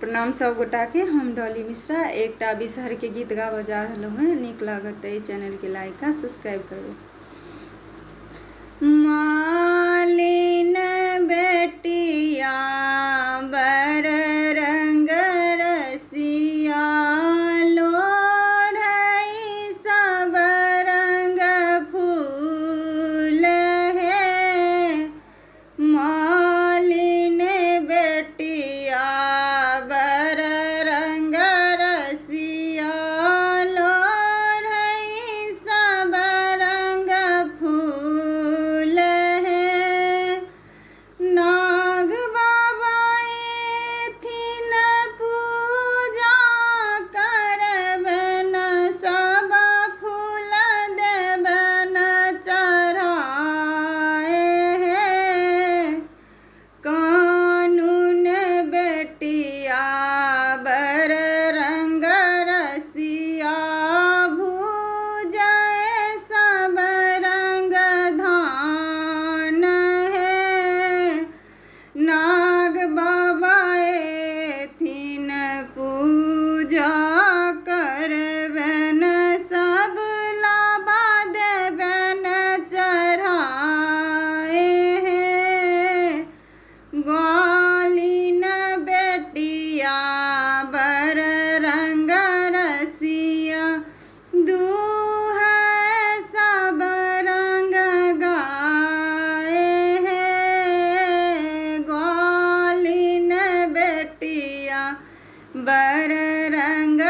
प्रणाम सब गोटा के। हम डॉली मिश्रा एकटा बिसहर के गीत गा बजा रहलूँ हैं। नीक लागत है चैनल के लाइक आ सब्सक्राइब करबे। मालिन बेटिया बर रंग रसिया लोढ़ई सब रंग फूल है। मालिन बेटिया बर रंग रसिया लोढ़ई सब रंग फूल है। नाग बाबा एथिन पूजा करबन सब फूल देबन चढ़ाए है। कानून बेटिया बर रंग रसिया भूजय सब रंग धान है। नाग बाबा एथिन पूजा करबन सब लाबा देबन चढ़ाए है। ग्वालिन बेटिया बर रंग रसिया दूह सब रंग गाए है। ग्वालिन बेटिया बर रंग